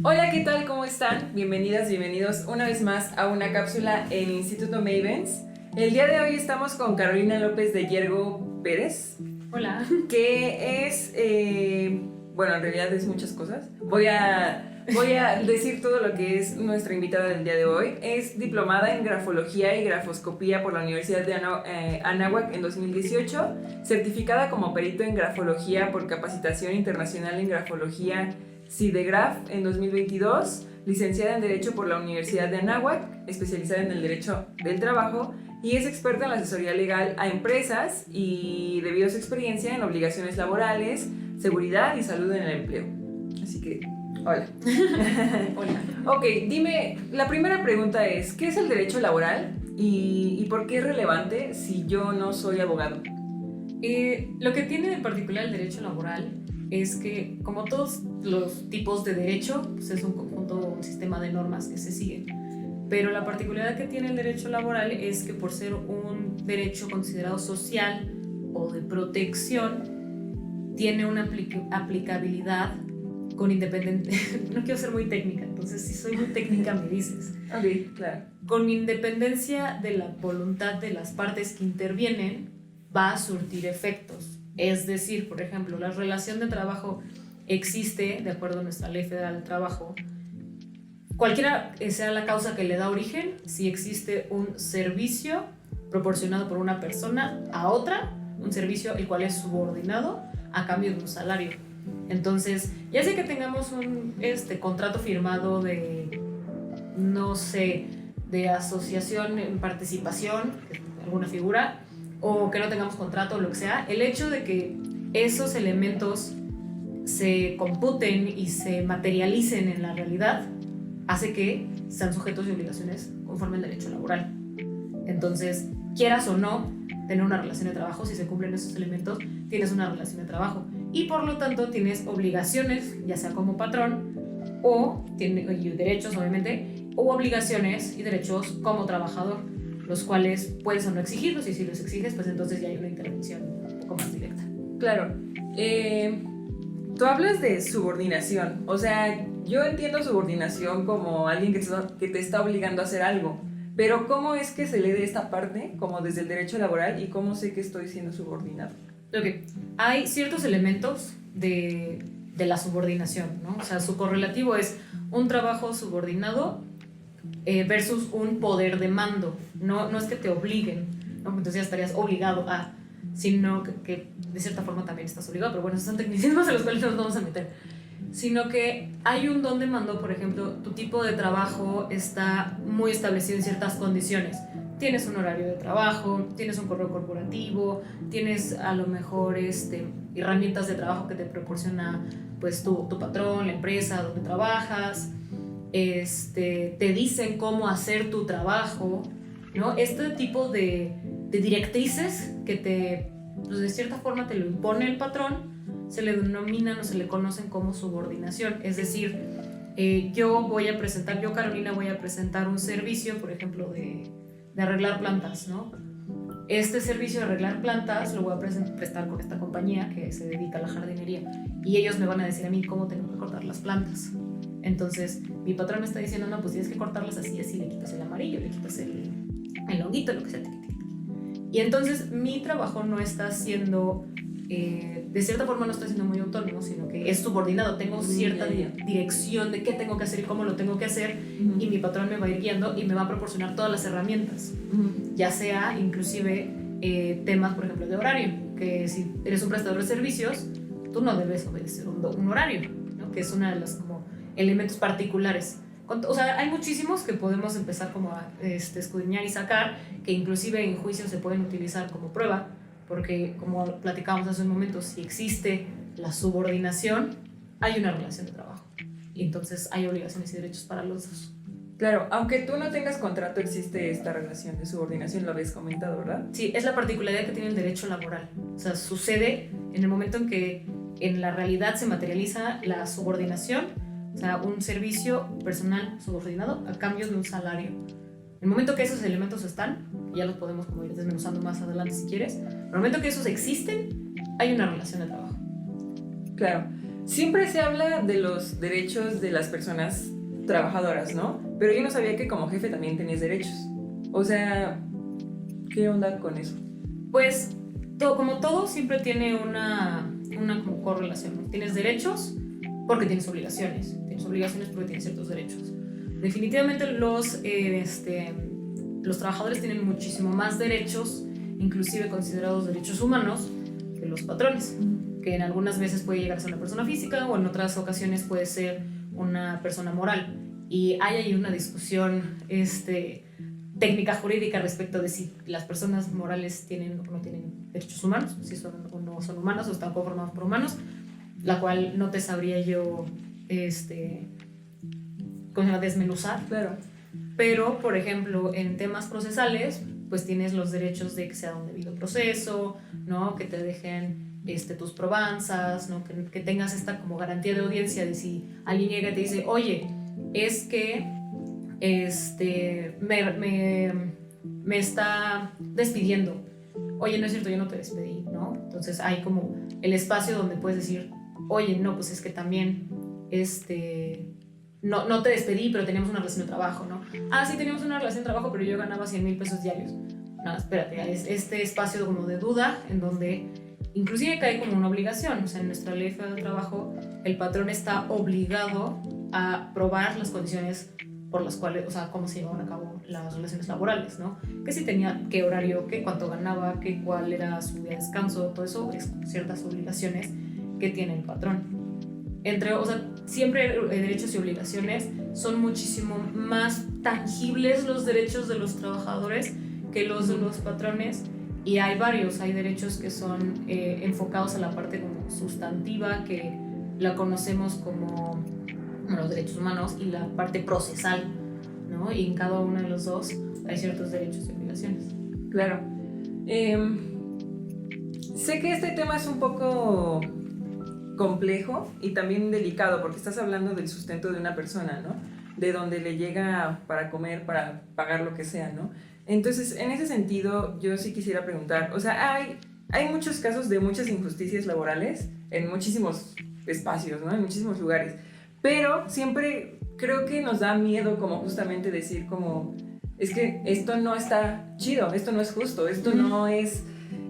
Hola, ¿qué tal? ¿Cómo están? Bienvenidas, bienvenidos una vez más a una cápsula en Instituto Mavens. El día de hoy estamos con Carolina López de Yergo Pérez. Hola. Que es, bueno, en realidad es muchas cosas. Voy a decir todo lo que es nuestra invitada del día de hoy. Es diplomada en grafología y grafoscopía por la Universidad de Anáhuac en 2018, certificada como perito en grafología por Capacitación Internacional en Grafología CIDEGRAF en 2022, licenciada en Derecho por la Universidad de Anáhuac, especializada en el Derecho del Trabajo, y es experta en la asesoría legal a empresas y debido a su experiencia en obligaciones laborales, seguridad y salud en el empleo. Así que, hola. Hola. Ok, dime, la primera pregunta es, ¿qué es el derecho laboral y por qué es relevante si yo no soy abogado? Lo que tiene de particular el derecho laboral es que, como todos los tipos de derecho, pues es un conjunto, un sistema de normas que se siguen. Pero la particularidad que tiene el derecho laboral es que, por ser un derecho considerado social o de protección, tiene una aplicabilidad con independencia. No quiero ser muy técnica, entonces si soy muy técnica me dices. Ok, claro. Con independencia de la voluntad de las partes que intervienen, va a surtir efectos. Es decir, por ejemplo, la relación de trabajo existe, de acuerdo a nuestra Ley Federal del Trabajo, cualquiera sea la causa que le da origen, si existe un servicio proporcionado por una persona a otra, un servicio el cual es subordinado a cambio de un salario. Entonces, ya sea que tengamos un contrato firmado de, no sé, de asociación en participación, alguna figura, o que no tengamos contrato o lo que sea, el hecho de que esos elementos se computen y se materialicen en la realidad hace que sean sujetos de obligaciones conforme al derecho laboral. Entonces, quieras o no tener una relación de trabajo, si se cumplen esos elementos, tienes una relación de trabajo y por lo tanto tienes obligaciones, ya sea como patrón o y derechos obviamente, o obligaciones y derechos como trabajador, los cuales puedes o no exigirlos, y si los exiges, pues entonces ya hay una intervención un poco más directa. Claro. Tú hablas de subordinación, o sea, yo entiendo subordinación como alguien que te está obligando a hacer algo, pero ¿cómo es que se lee de esta parte, como desde el derecho laboral, y cómo sé que estoy siendo subordinado? Ok, hay ciertos elementos de la subordinación, ¿no? O sea, su correlativo es un trabajo subordinado versus un poder de mando. No es que te obliguen, ¿no? Entonces ya estarías obligado a, sino que de cierta forma también estás obligado, pero bueno, esos son tecnicismos en los cuales no nos vamos a meter. Sino que hay un don de mando, por ejemplo, tu tipo de trabajo está muy establecido en ciertas condiciones. Tienes un horario de trabajo, tienes un correo corporativo, tienes a lo mejor herramientas de trabajo que te proporciona pues tu patrón, la empresa donde trabajas, te dicen cómo hacer tu trabajo, ¿no? Este tipo de directrices que pues de cierta forma te lo impone el patrón, se le denominan o se le conocen como subordinación. Es decir, yo Carolina, voy a presentar un servicio, por ejemplo, de arreglar plantas, ¿no? Este servicio de arreglar plantas lo voy a prestar con esta compañía que se dedica a la jardinería, y ellos me van a decir a mí cómo tengo que cortar las plantas. Entonces, mi patrón me está diciendo, no, pues tienes que cortarlas así, así, le quitas el amarillo, le quitas el honguito, lo que sea. Y entonces, mi trabajo no está siendo, de cierta forma no está siendo muy autónomo, sino que es subordinado. Tengo cierta dirección de qué tengo que hacer y cómo lo tengo que hacer, y mi patrón me va a ir guiando y me va a proporcionar todas las herramientas, ya sea inclusive temas, por ejemplo, de horario, que si eres un prestador de servicios, tú no debes obedecer un horario, ¿no? Que es una de los como elementos particulares. O sea, hay muchísimos que podemos empezar como a escudriñar y sacar, que inclusive en juicio se pueden utilizar como prueba, porque como platicábamos hace un momento, si existe la subordinación, hay una relación de trabajo, y entonces hay obligaciones y derechos para los dos. Claro, aunque tú no tengas contrato, existe esta relación de subordinación, lo habías comentado, ¿verdad? Sí, es la particularidad que tiene el derecho laboral. O sea, sucede en el momento en que en la realidad se materializa la subordinación, o sea, un servicio personal subordinado a cambio de un salario. En el momento que esos elementos están, ya los podemos como ir desmenuzando más adelante si quieres, en el momento que esos existen, hay una relación de trabajo. Claro. siempre se habla de los derechos de las personas trabajadoras, ¿no? Pero yo no sabía que como jefe también tenías derechos. O sea, ¿qué onda con eso? Pues, como todo, siempre tiene una como correlación, ¿no? Tienes derechos porque tienes obligaciones. Tienes obligaciones porque tienes ciertos derechos. Definitivamente los trabajadores tienen muchísimo más derechos, inclusive considerados derechos humanos, que los patrones, que en algunas veces puede llegar a ser una persona física o en otras ocasiones puede ser una persona moral. Y hay ahí una discusión técnica jurídica respecto de si las personas morales tienen o no tienen derechos humanos, si son o no son humanos o están conformados por humanos, la cual no te sabría yo ¿cómo se llama? Desmenuzar. Claro. Pero, por ejemplo, en temas procesales, pues tienes los derechos de que sea un debido proceso, ¿no? Que te dejen tus probanzas, ¿no? Que tengas esta como garantía de audiencia de si alguien llega y te dice, oye, es que me está despidiendo. Oye, no es cierto, yo no te despedí, ¿no? Entonces hay como el espacio donde puedes decir, oye, no, pues es que también no te despedí, pero teníamos una relación de trabajo, ¿no? Ah, sí, teníamos una relación de trabajo, pero yo ganaba 100,000 pesos diarios. No, espérate, es este espacio como de duda en donde inclusive cae como una obligación. O sea, en nuestra ley federal de trabajo, el patrón está obligado a probar las condiciones por las cuales, o sea, cómo se llevaban a cabo las relaciones laborales, ¿no? Que si tenía qué horario, qué cuánto ganaba, qué cuál era su día de descanso, todo eso es ciertas obligaciones que tiene el patrón. O sea, siempre derechos y obligaciones son muchísimo más tangibles los derechos de los trabajadores que los de los patrones, y hay derechos que son enfocados a la parte como sustantiva, que la conocemos como los derechos humanos, y la parte procesal, ¿no? Y en cada uno de los dos hay ciertos derechos y obligaciones. Claro. Sé que este tema es un poco complejo y también delicado, porque estás hablando del sustento de una persona, ¿no? De donde le llega para comer, para pagar lo que sea, ¿no? Entonces, en ese sentido, yo sí quisiera preguntar, o sea, hay muchos casos de muchas injusticias laborales en muchísimos espacios, ¿no? En muchísimos lugares, pero siempre creo que nos da miedo como justamente decir como, es que esto no está chido, esto no es justo, esto no es...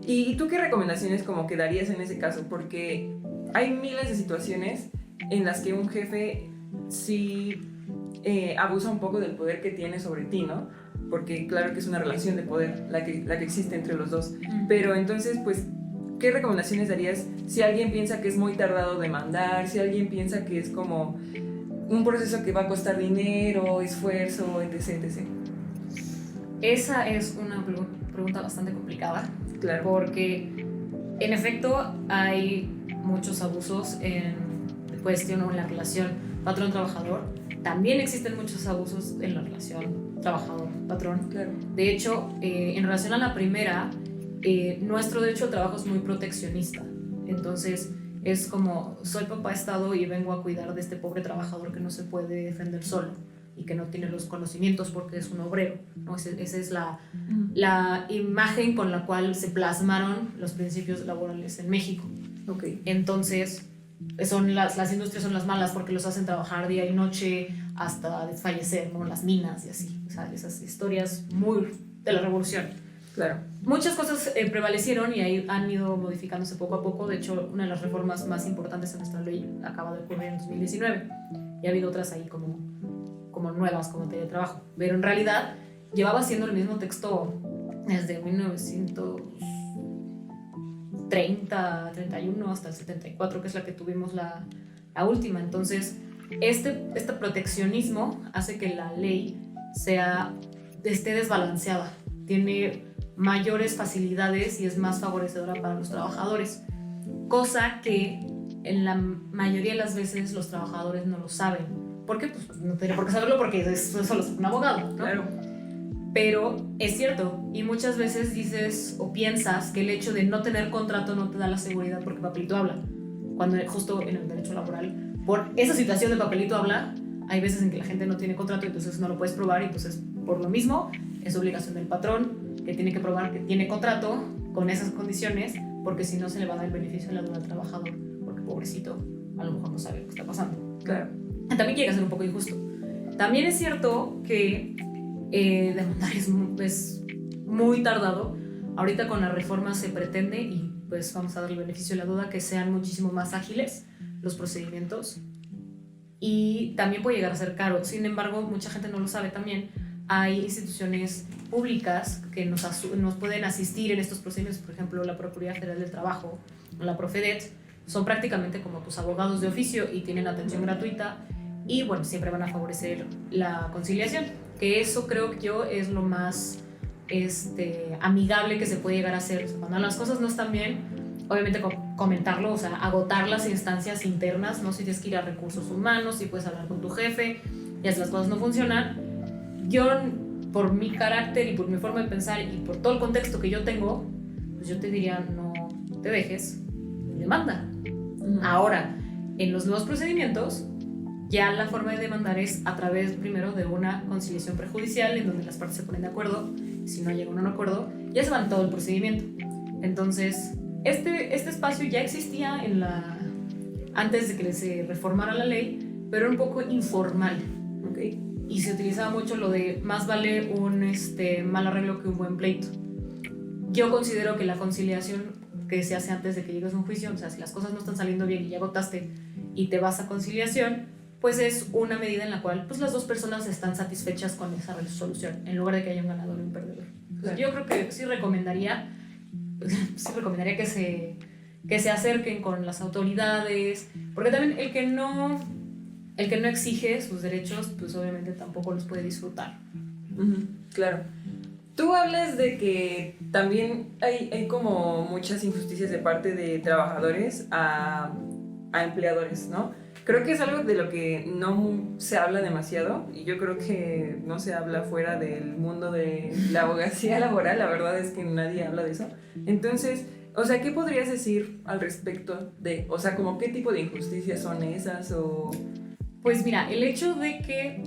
¿Y tú qué recomendaciones como que darías en ese caso? Porque hay miles de situaciones en las que un jefe sí abusa un poco del poder que tiene sobre ti, ¿no? Porque claro que es una relación de poder la que existe entre los dos. Pero entonces, pues, ¿qué recomendaciones darías si alguien piensa que es muy tardado demandar, si alguien piensa que es como un proceso que va a costar dinero, esfuerzo, etc, etc? Esa es una pregunta bastante complicada. Claro. Porque, en efecto, hay muchos abusos en cuestión o en la relación patrón-trabajador. También existen muchos abusos en la relación trabajador-patrón. Claro. De hecho, en relación a la primera, nuestro derecho al trabajo es muy proteccionista. Entonces, es como, soy papá Estado y vengo a cuidar de este pobre trabajador que no se puede defender solo y que no tiene los conocimientos porque es un obrero, ¿no? Esa es la imagen con la cual se plasmaron los principios laborales en México. Okay. Entonces, las industrias son las malas porque los hacen trabajar día y noche hasta desfallecer, ¿no? Las minas y así. O sea, esas historias muy de la revolución. Claro. Muchas cosas prevalecieron y ahí han ido modificándose poco a poco. De hecho, una de las reformas más importantes en nuestra ley acaba de ocurrir en 2019. Y ha habido otras ahí como nuevas, como teletrabajo. Pero en realidad llevaba siendo el mismo texto desde 1930, 31 hasta el 74, que es la que tuvimos la última. Entonces, este proteccionismo hace que la ley esté desbalanceada. Tiene mayores facilidades y es más favorecedora para los trabajadores, cosa que en la mayoría de las veces los trabajadores no lo saben. ¿Por qué? Pues no tiene por qué saberlo porque eso solo es un abogado, ¿no? Claro. Pero es cierto, y muchas veces dices o piensas que el hecho de no tener contrato no te da la seguridad porque papelito habla, cuando justo en el derecho laboral, por esa situación de papelito habla, hay veces en que la gente no tiene contrato y entonces no lo puedes probar, y entonces por lo mismo es obligación del patrón que tiene que probar que tiene contrato con esas condiciones, porque si no se le va a dar el beneficio de la duda al trabajador, porque pobrecito a lo mejor no sabe lo que está pasando. Claro. También llega a ser un poco injusto. También es cierto que demandar es muy tardado. Ahorita con la reforma se pretende, y pues vamos a darle el beneficio de la duda, que sean muchísimo más ágiles los procedimientos, y también puede llegar a ser caro. Sin embargo, mucha gente no lo sabe también. Hay instituciones públicas que nos pueden asistir en estos procedimientos, por ejemplo, la Procuraduría Federal del Trabajo o la Profedet. Son prácticamente como tus abogados de oficio y tienen atención gratuita, y bueno, siempre van a favorecer la conciliación, que eso creo que yo es lo más amigable que se puede llegar a hacer. Cuando las cosas no están bien, obviamente comentarlo, o sea, agotar las instancias internas, ¿no? Si tienes que ir a recursos humanos, si puedes hablar con tu jefe, y si las cosas no funcionan. Yo, por mi carácter y por mi forma de pensar y por todo el contexto que yo tengo, pues yo te diría, no te dejes, demanda. Ahora, en los nuevos procedimientos, ya la forma de demandar es a través primero de una conciliación prejudicial, en donde las partes se ponen de acuerdo. Si no llegan a un acuerdo, ya se va en todo el procedimiento. Entonces, este espacio ya existía antes de que se reformara la ley, pero era un poco informal, ¿ok? Y se utilizaba mucho lo de más vale un mal arreglo que un buen pleito. Yo considero que la conciliación que se hace antes de que llegues a un juicio, o sea, si las cosas no están saliendo bien y ya agotaste y te vas a conciliación, pues es una medida en la cual pues las dos personas están satisfechas con esa resolución, en lugar de que haya un ganador y un perdedor. Entonces, yo creo que sí recomendaría que se acerquen con las autoridades, porque también el que no exige sus derechos, pues obviamente tampoco los puede disfrutar. Claro. Tú hablas de que también hay como muchas injusticias de parte de trabajadores a empleadores, ¿no? Creo que es algo de lo que no se habla demasiado, y yo creo que no se habla fuera del mundo de la abogacía laboral. La verdad es que nadie habla de eso. Entonces, o sea, ¿qué podrías decir al respecto de, o sea, como qué tipo de injusticias son esas? O pues mira, el hecho de que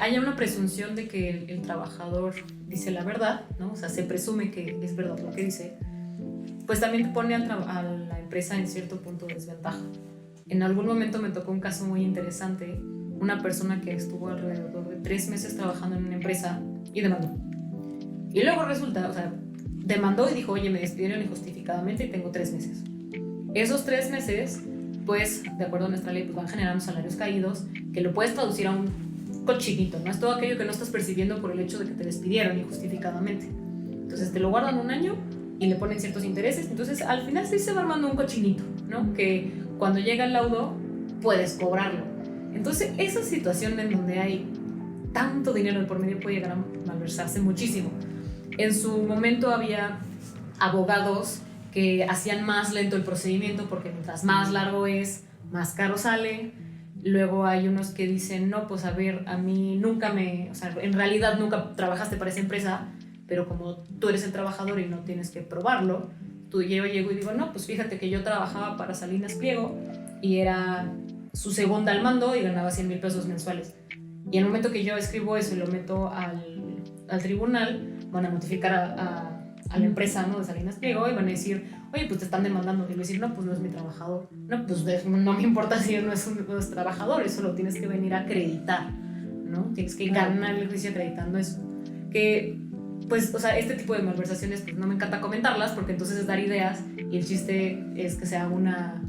haya una presunción de que el trabajador dice la verdad, ¿no? O sea, se presume que es verdad lo que dice, pues también te pone a la empresa en cierto punto de desventaja. En algún momento me tocó un caso muy interesante, una persona que estuvo alrededor de 3 meses trabajando en una empresa y demandó. Y luego resulta, o sea, demandó y dijo, oye, me despidieron injustificadamente y tengo 3 meses. Esos 3 meses, pues, de acuerdo a nuestra ley, pues van generando salarios caídos, que lo puedes traducir a un cochinito, ¿no? Es todo aquello que no estás percibiendo por el hecho de que te despidieron injustificadamente. Entonces te lo guardan un año y le ponen ciertos intereses. Entonces al final sí se va armando un cochinito, ¿no? Que cuando llega el laudo puedes cobrarlo. Entonces esa situación en donde hay tanto dinero de por medio puede llegar a malversarse muchísimo. En su momento había abogados que hacían más lento el procedimiento, porque mientras más largo es, más caro sale. Luego hay unos que dicen, no, pues a ver, a mí o sea, en realidad nunca trabajaste para esa empresa, pero como tú eres el trabajador y no tienes que probarlo, yo llego y digo, no, pues fíjate que yo trabajaba para Salinas Pliego y era su segunda al mando y ganaba 100,000 pesos mensuales. Y en el momento que yo escribo eso y lo meto al tribunal, van a notificar a la empresa, ¿no?, de Salinas Pliego, y van a decir, oye, pues te están demandando. Y le voy a decir, no, pues no es mi trabajador. No, pues no me importa si no es trabajador, eso lo tienes que venir a acreditar, ¿no? Tienes que ganar el juicio acreditando eso. Que, pues, o sea, este tipo de malversaciones, pues no me encanta comentarlas, porque entonces es dar ideas, y el chiste es que sea una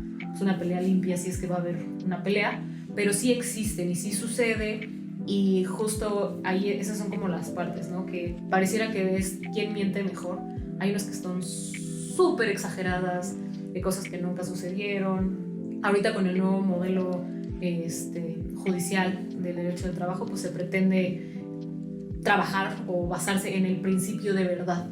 pelea limpia, si es que va a haber una pelea, pero sí existen y sí sucede. Y justo ahí esas son como las partes, ¿no? Que pareciera que ves quién miente mejor. Hay unas que son súper exageradas, de cosas que nunca sucedieron. Ahorita con el nuevo modelo judicial del derecho del trabajo, pues se pretende trabajar o basarse en el principio de verdad.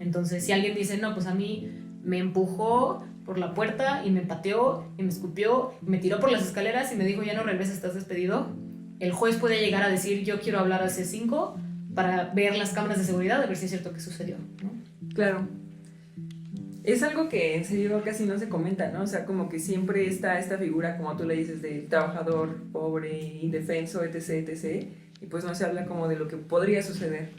Entonces, si alguien dice, no, pues a mí me empujó por la puerta y me pateó y me escupió y me tiró por las escaleras y me dijo, ya no regresas, estás despedido, el juez puede llegar a decir, yo quiero hablar al C5 para ver las cámaras de seguridad, a ver si es cierto que sucedió, ¿no? Claro. Es algo que en serio casi no se comenta, ¿no? O sea, como que siempre está esta figura, como tú le dices, de trabajador pobre, indefenso, etc., etc., y pues no se habla como de lo que podría suceder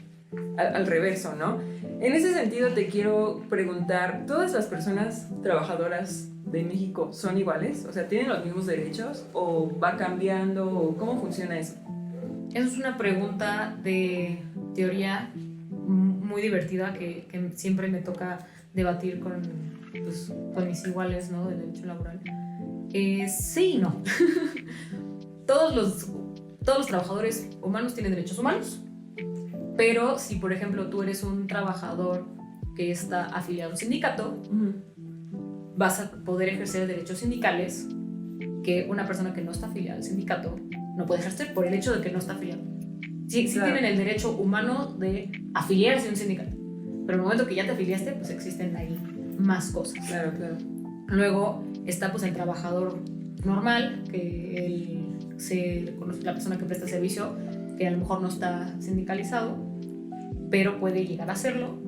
al reverso, ¿no? En ese sentido te quiero preguntar, todas las personas trabajadoras de México son iguales? O sea, ¿tienen los mismos derechos o va cambiando o cómo funciona eso? Eso es una pregunta de teoría muy divertida que siempre me toca debatir pues, con mis iguales, ¿no? Del derecho laboral. Sí y no. Todos los trabajadores humanos tienen derechos humanos, pero si, por ejemplo, tú eres un trabajador que está afiliado a un sindicato, vas a poder ejercer derechos sindicales que una persona que no está afiliada al sindicato no puede ejercer por el hecho de que no está afiliado. Sí, sí, claro. Tienen el derecho humano de afiliarse a un sindicato, pero en el momento que ya te afiliaste, pues existen ahí más cosas. Claro, claro. Luego está pues el trabajador normal, que la persona que presta servicio, que a lo mejor no está sindicalizado, pero puede llegar a hacerlo.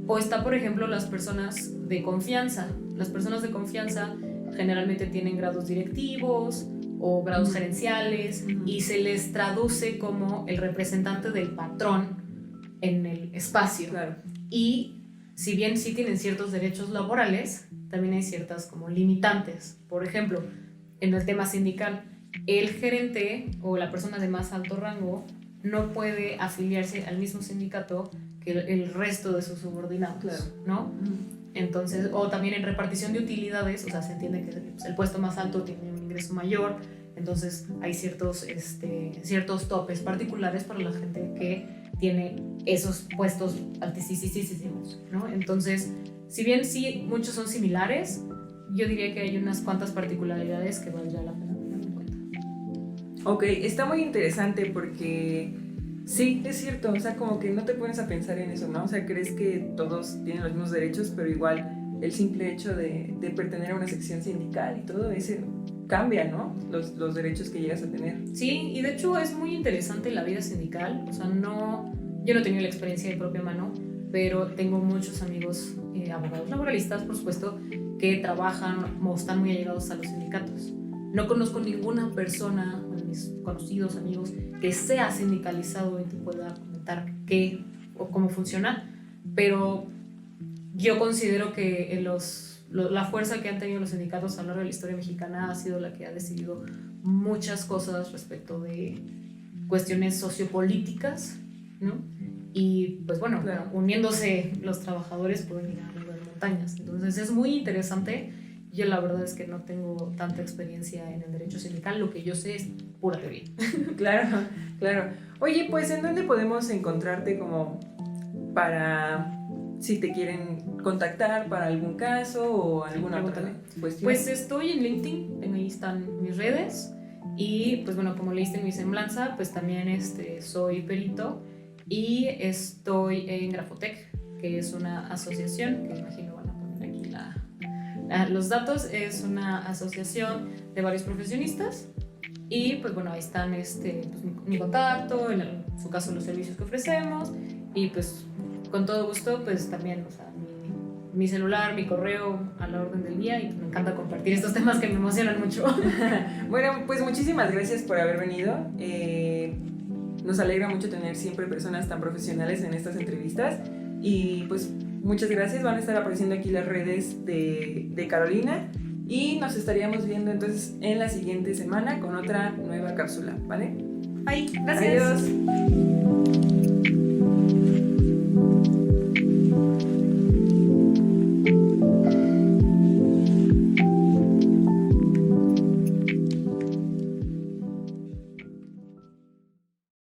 O está, por ejemplo, las personas de confianza. Las personas de confianza generalmente tienen grados directivos o grados gerenciales y se les traduce como el representante del patrón en el espacio. Claro. Y si bien sí tienen ciertos derechos laborales, también hay ciertas como limitantes. Por ejemplo, en el tema sindical, el gerente o la persona de más alto rango no puede afiliarse al mismo sindicato que el resto de sus subordinados, claro. ¿no? Entonces, o también en repartición de utilidades, o sea, se entiende que el puesto más alto tiene un ingreso mayor, entonces hay ciertos topes particulares para la gente que tiene esos puestos altísimos, ¿no? Entonces, si bien sí muchos son similares, yo diría que hay unas cuantas particularidades que valdría la pena tener en cuenta. Ok, está muy interesante porque sí, es cierto, o sea, como que no te pones a pensar en eso, ¿no? O sea, crees que todos tienen los mismos derechos, pero igual el simple hecho de pertenecer a una sección sindical y todo ese cambia, ¿no? Los derechos que llegas a tener. Sí, y de hecho es muy interesante la vida sindical, o sea, yo no he tenido la experiencia de propia mano, pero tengo muchos amigos abogados laboralistas, por supuesto, que trabajan o están muy allegados a los sindicatos. No conozco ninguna persona, mis conocidos, amigos, que sea sindicalizado y te pueda comentar qué o cómo funciona, pero yo considero que la fuerza que han tenido los sindicatos a lo largo de la historia mexicana ha sido la que ha decidido muchas cosas respecto de cuestiones sociopolíticas, ¿no? Y pues bueno, claro. Uniéndose los trabajadores pueden llegar a mover montañas. Entonces es muy interesante. Yo la verdad es que no tengo tanta experiencia en el derecho sindical, lo que yo sé es pura teoría. Claro, claro. Oye, pues ¿en dónde podemos encontrarte como para si te quieren contactar para algún caso o alguna otra cuestión? Pues estoy en LinkedIn, ahí están mis redes y pues bueno, como leíste en mi semblanza, pues también soy perito y estoy en Grafotec, que es una asociación que imagino van a poner aquí los datos. Es una asociación de varios profesionistas y pues bueno, ahí están pues, mi contacto, en su caso los servicios que ofrecemos y pues con todo gusto pues también, o sea, mi celular, mi correo a la orden del día y pues, me encanta compartir estos temas que me emocionan mucho. Bueno, pues muchísimas gracias por haber venido. Nos alegra mucho tener siempre personas tan profesionales en estas entrevistas y pues muchas gracias. Van a estar apareciendo aquí las redes de Carolina y nos estaríamos viendo entonces en la siguiente semana con otra nueva cápsula, ¿vale? Bye, gracias. Adiós.